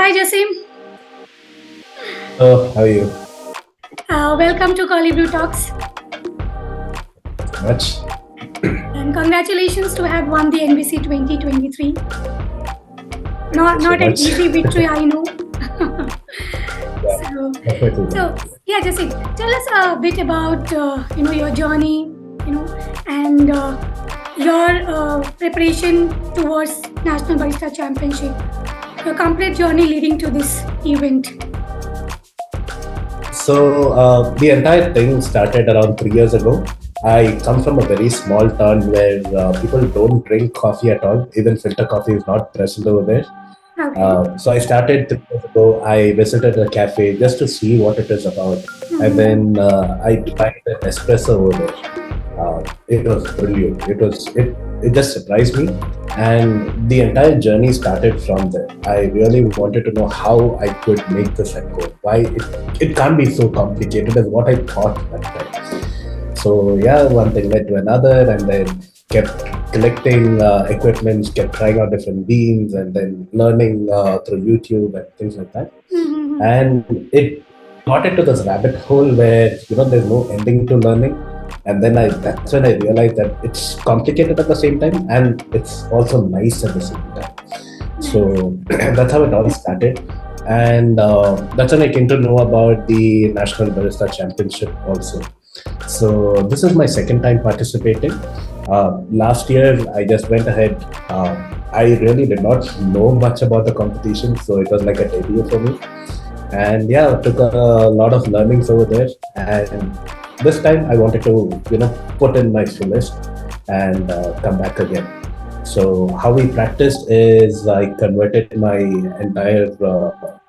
Hi, Jaseem. Oh, how are you? Welcome to Brew Talks, Much. and congratulations to have won the NBC 2023. Thank you so Not an much. easy victory, I know. Yeah, so, definitely. so yeah, Jaseem, tell us a bit about your journey, and your preparation towards National Barista Championship. Your complete journey leading to this event. So, the entire thing started around 3 years ago. I come from a very small town where people don't drink coffee at all. Even filter coffee is not present over there. Okay. So I started 3 years ago. I visited a cafe just to see what it is about, and Mhm. then I tried the espresso over there. It was brilliant. It just surprised me, and the entire journey started from there. I really wanted to know how I could make this at home. Why it can't be so complicated as what I thought that time. So yeah, one thing led to another, and then kept collecting equipment, kept trying out different beans, and then learning through YouTube and things like that. Mhm. And it got into this rabbit hole where there's no ending to learning. And then that's when I realized that it's complicated at the same time, and it's also nice at the same time. Nice. So that's how it all started. And that's when I came to know about the National Barista Championship also. So this is my second time participating. Last year, I just went ahead. I really did not know much about the competition, so it was like a debut for me. And yeah, took a lot of learnings over there. And this time, I wanted to, put in my fullest and come back again. So how we practiced is I converted my entire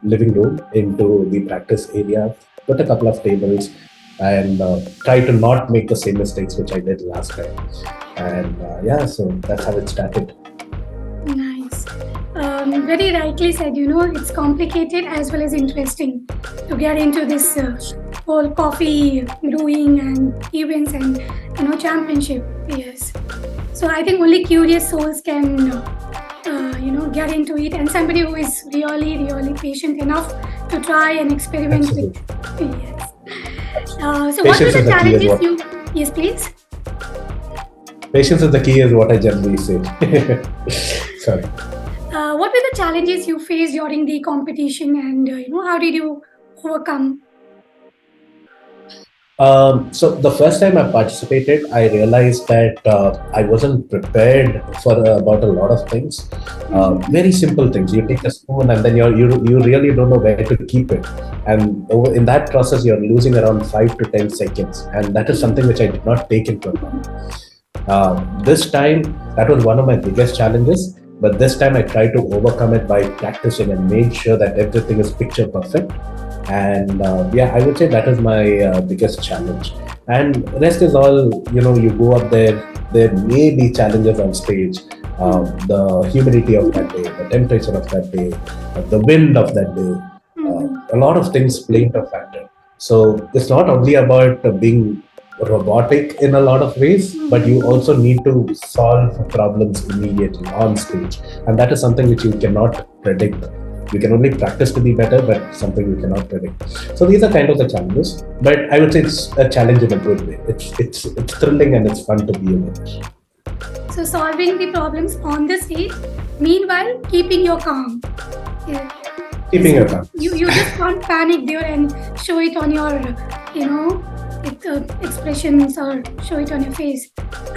living room into the practice area, put a couple of tables, and try to not make the same mistakes which I did last time. And yeah, so that's how it started. Nice. Very rightly said, it's complicated as well as interesting to get into this whole coffee brewing and events and, championship. Yes. So I think only curious souls can, get into it, and somebody who is really, really patient enough to try and experiment with. Absolutely. Yes. So what were Patience the is the key, is challenges what. you? Yes, please. Patience is the key, is what I generally say. Sorry. What were the challenges you faced during the competition, and how did you overcome? So the first time I participated, I realized that I wasn't prepared for about a lot of things. Mhm. Very simple things. You take a spoon and then you really don't know where to keep it, and in that process, you're losing around 5 to 10 seconds, and that is something which I did not take into account. This time, that was one of my biggest challenges. But this time, I tried to overcome it by practicing and made sure that everything is picture perfect. And yeah, I would say that is my biggest challenge. And rest is all, you go up there. There may be challenges on stage. The humidity of that day, the temperature of that day, the wind of that day, Mhm. a lot of things play into a factor. So it's not only about being robotic in a lot of ways, but you Mhm. also need to solve problems immediately on stage. And that is something which you cannot predict. You can only practice to be better, but something you cannot predict. So these are kind of the challenges. But I would say it's a challenge in a good way. It's thrilling and it's fun to be in it. So solving the problems on the stage, meanwhile keeping your calm. Yeah. Keeping So your calm. you just can't panic there and show it on your, expressions, or show it on your face.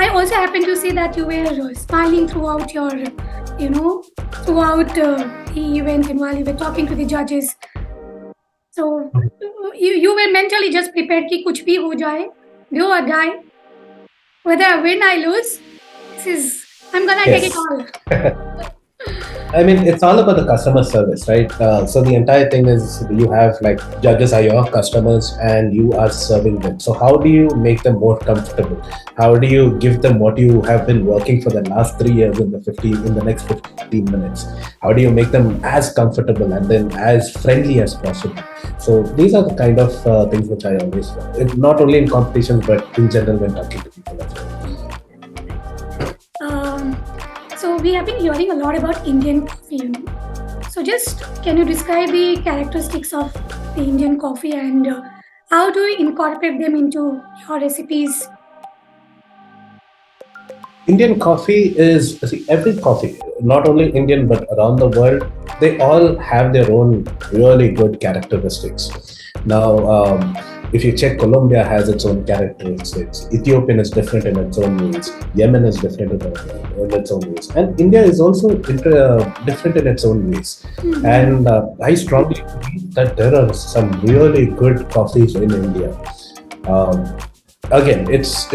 I also happen to see that you were smiling throughout your, you know, throughout the event and while you were talking to the judges. So you were mentally just prepared कि कुछ भी हो जाए, do or die, whether I win I lose. This is I'm gonna take it Yes. all. I mean, it's all about the customer service, right? So the entire thing is you have like judges are your customers and you are serving them. So how do you make them more comfortable? How do you give them what you have been working for the last 3 years in the next 15 minutes? How do you make them as comfortable and then as friendly as possible? So these are the kind of things which I always, not only in competitions but in general when talking to people as well. Um, so we have been hearing a lot about Indian coffee, So, just can you describe the characteristics of the Indian coffee and how do you incorporate them into your recipes? Indian coffee is, see, every coffee, not only Indian but around the world, they all have their own really good characteristics. Now, if you check, Colombia has its own characteristics. Ethiopian is different in its own ways. Yemen is different in its own ways, and India is also different in its own ways. Mhm. And I strongly believe that there are some really good coffees in India. Um, Again, it's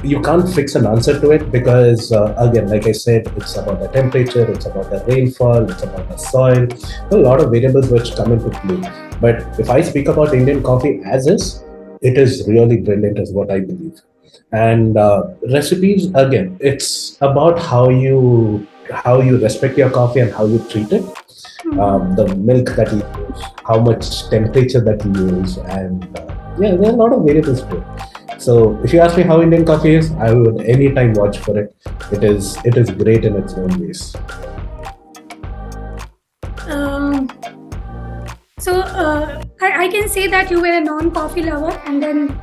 you can't fix an answer to it because again, like I said, it's about the temperature, it's about the rainfall, it's about the soil. There are a lot of variables which come into play. But if I speak about Indian coffee as is, it is really brilliant, is what I believe. And recipes, again, it's about how you respect your coffee and how you treat it. Mhm. The milk that you use, how much temperature that you use, and yeah, there are a lot of variables to it. So if you ask me how Indian coffee is, I would anytime watch for it. It is great in its own ways. Um, I can say that you were a non-coffee lover and then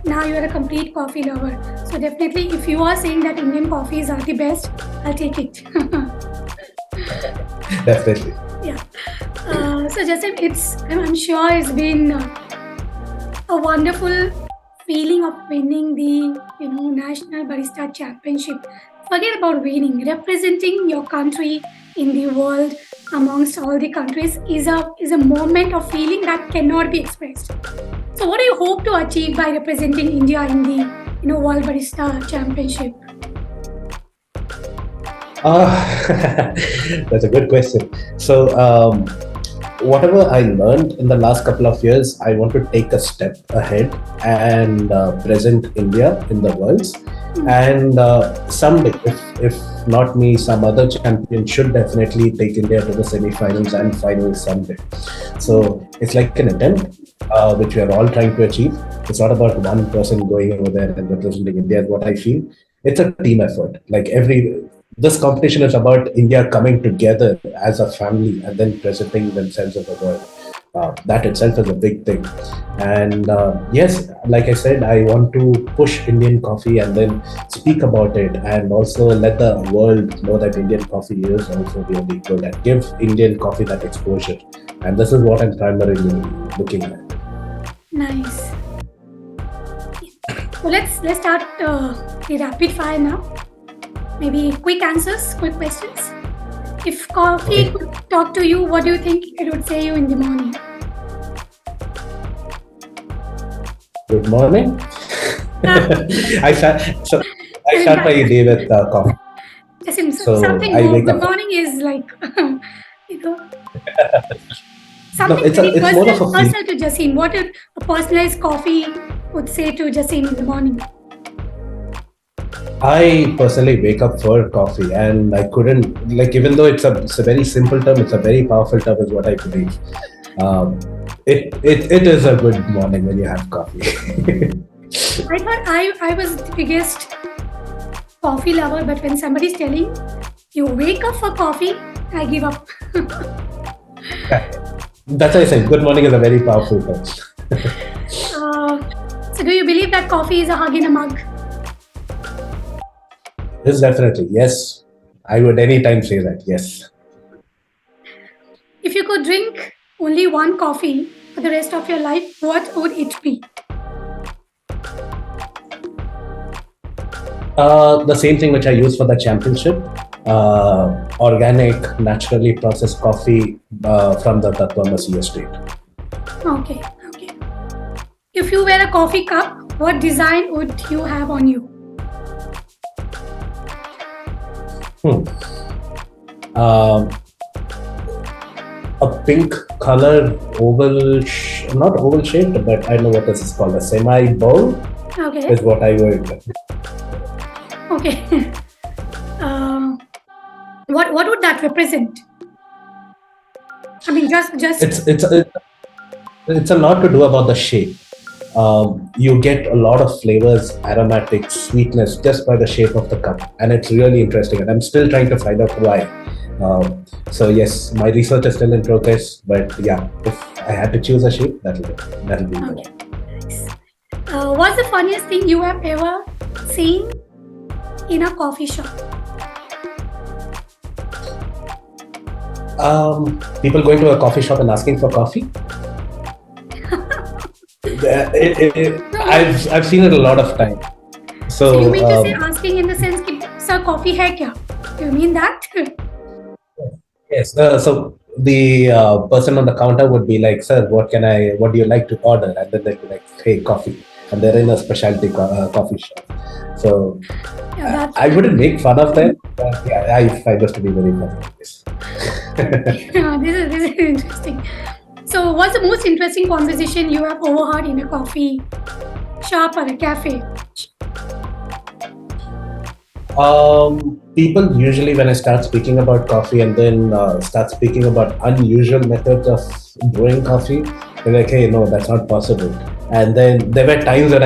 now you are a complete coffee lover. So definitely, if you are saying that Indian coffees are the best, I'll take it. Definitely. Yeah. So Jasim, I'm sure it's been a wonderful feeling of winning the National Barista Championship. Forget about winning, representing your country in the world amongst all the countries is a moment of feeling that cannot be expressed. So, what do you hope to achieve by representing India in the World Barista Championship? That's a good question. So, whatever I learned in the last couple of years, I want to take a step ahead and present India in the worlds. Hmm. And someday, if not me, some other champion should definitely take India to the semi-finals and finals someday. So it's like an attempt which we are all trying to achieve. It's not about one person going over there and representing India, is what I feel. It's a team effort. Like this competition is about India coming together as a family and then presenting themselves in the world. That itself is a big thing. And yes, like I said, I want to push Indian coffee and then speak about it and also let the world know that Indian coffee is also really good and give Indian coffee that exposure. And this is what I'm primarily looking at. Nice. So let's start the rapid fire now. Maybe quick answers, quick questions. If coffee Okay. could talk to you, what do you think it would say you in the morning? Good morning. Ah, I start so I I mean, start my day with coffee. So something I more. wake Good up. morning is like you know No, something very it's more personal of a feel. personal to Jasim. What a personalized coffee would say to Jasim in the morning? I personally wake up for coffee, and I couldn't like even though it's a very simple term, it's a very powerful term, is what I believe. Um, it is a good morning when you have coffee. I thought I was the biggest coffee lover, but when somebody's telling you wake up for coffee, I give up. That's why I said good morning is a very powerful term. So, do you believe that coffee is a hug in a mug? Yes, definitely yes. I would anytime say that yes. If you could drink only one coffee for the rest of your life, what would it be? The same thing which I use for the championship. Organic, naturally processed coffee from the Tatvamasi estate. Okay, okay. If you were a coffee cup, what design would you have on you? Hmm. Um, a pink color oval, not oval shaped, but I know what this is called. A semi bowl Okay, is what I would. okay. uh, what would that represent? I mean, just It's a lot to do about the shape. You get a lot of flavors, aromatics, sweetness just by the shape of the cup, and it's really interesting. And I'm still trying to find out why. So yes, my research is still in progress, but yeah, if I had to choose a shape, that'll be the Okay. one. Nice. What's the funniest thing you have ever seen in a coffee shop? People going to a coffee shop and asking for coffee. No. I've seen it a lot of time. So you So mean to say asking in the sense कि sir coffee है क्या? Do you mean that? yes, so the person on the counter would be like, "Sir, what do you like to order?" And then they'd be like, "Hey, coffee," and they're in a specialty coffee shop. So Yeah, that's I wouldn't make fun of them, but yeah, I find this to be very funny. Yes. yeah, this is interesting. So what's the most interesting conversation you have overheard in a coffee shop or a cafe? People usually, when I start speaking about coffee and then start speaking about unusual methods of brewing coffee, they're like, "Hey, no, that's not possible." And then there were times when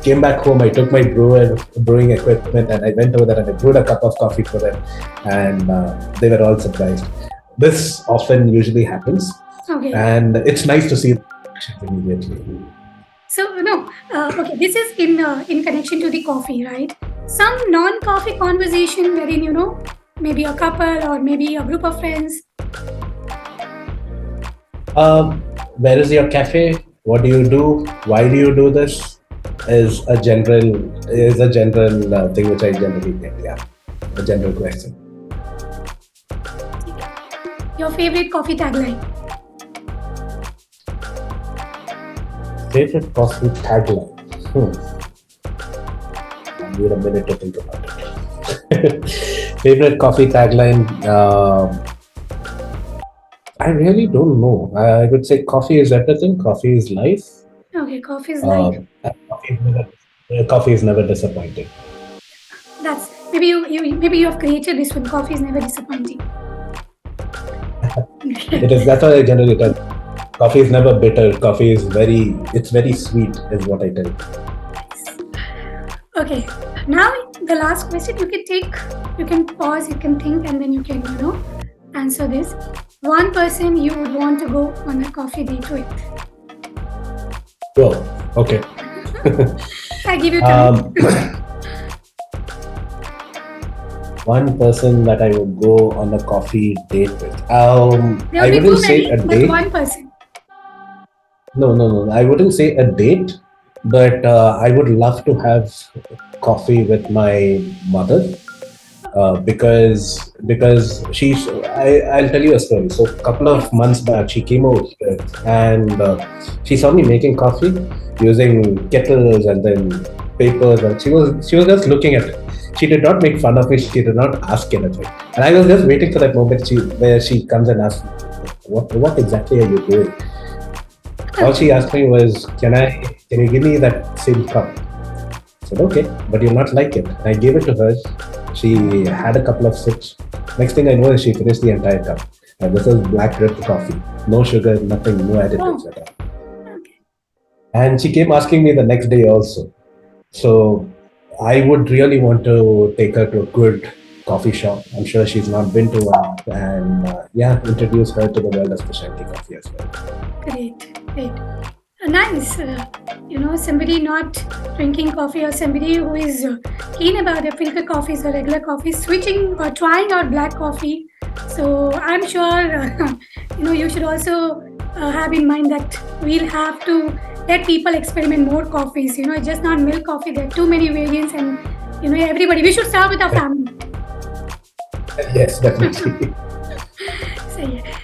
came back home, I took my brewing equipment, and I went over there and I brewed a cup of coffee for them, and they were all surprised. This often usually happens, Okay. and it's nice to see the reactions immediately. So no, okay. This is in connection to the coffee, right? Some non-coffee conversation wherein maybe a couple or maybe a group of friends. Where is your cafe? What do you do? Why do you do this? Is a general thing which I generally get. Yeah, a general question. Your favorite coffee tagline. Favorite coffee tagline. I need a minute to think about it. Favorite coffee tagline. I really don't know. I would say coffee is everything. Coffee is life. Okay, coffee is life. And coffee is never disappointing. That's maybe you have created this one. Coffee is never disappointing. That's what I generally tell. Coffee is never bitter. It's very sweet, is what I tell. Okay, now the last question you can pause, you can think, and then you can answer this. One person you would want to go on a coffee date with. Oh, okay. I give you time. One person that I would go on a coffee date with. There I will be wouldn't too say many, a but date. one person. No. I wouldn't say a date, but I would love to have coffee with my mother because I'll tell you a story. So a couple of months back, she came over here and she saw me making coffee using kettles and then papers, and she was just looking at it. She did not make fun of me. She did not ask anything, and I was just waiting for that moment where she comes and asks, "What exactly are you doing?" All she asked me was, can you give me that same cup? I said, okay, but you'll not like it. I gave it to her. She had a couple of sips. Next thing I know is she finished the entire cup. And this is black drip coffee. No sugar, nothing, no additives at all. Okay. And she came asking me the next day also. So I would really want to take her to a good coffee shop. I'm sure she's not been to one. And introduce her to the world of specialty coffee as well. Great. Nice. Somebody not drinking coffee or somebody who is keen about the filter coffees or regular coffees, switching or trying out black coffee. So I'm sure you should also have in mind that we'll have to let people experiment more coffees. It's just not milk coffee. There are too many variants, and everybody. We should start with our family. Yes, definitely.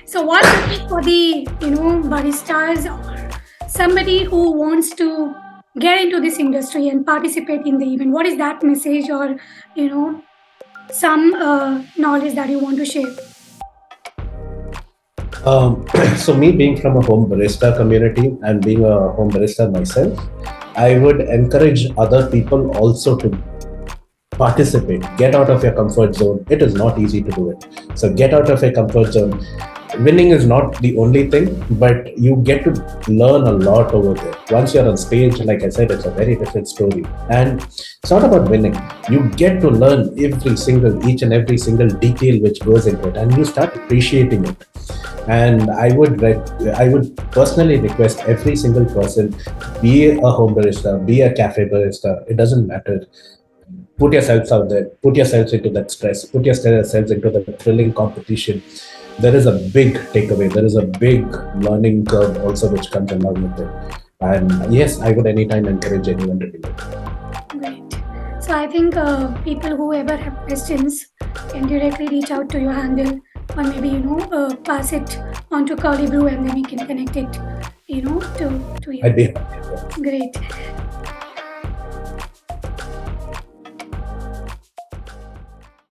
So what's the tip for the baristas or somebody who wants to get into this industry and participate in the event? What is that message or some knowledge that you want to share? So me being from a home barista community and being a home barista myself, I would encourage other people also to participate. Get out of your comfort zone. It is not easy to do it. So get out of your comfort zone. winning is not the only thing, but you get to learn a lot over there. Once you're on stage, like I said, it's a very different story. And it's not about winning. You get to learn each and every single detail which goes into it, and you start appreciating it. And I would personally request every single person, be a home barista, be a cafe barista, it doesn't matter, put yourselves out there, put yourselves into that stress, put yourselves into the thrilling competition. There is a big takeaway, there is a big learning curve also which comes along with it. And yes, I would anytime encourage anyone to do it. Great. So I think people who ever have questions can directly reach out to your handle, or maybe pass it on to Curly Brew, and then we can connect it to you. I'd be happy. Great.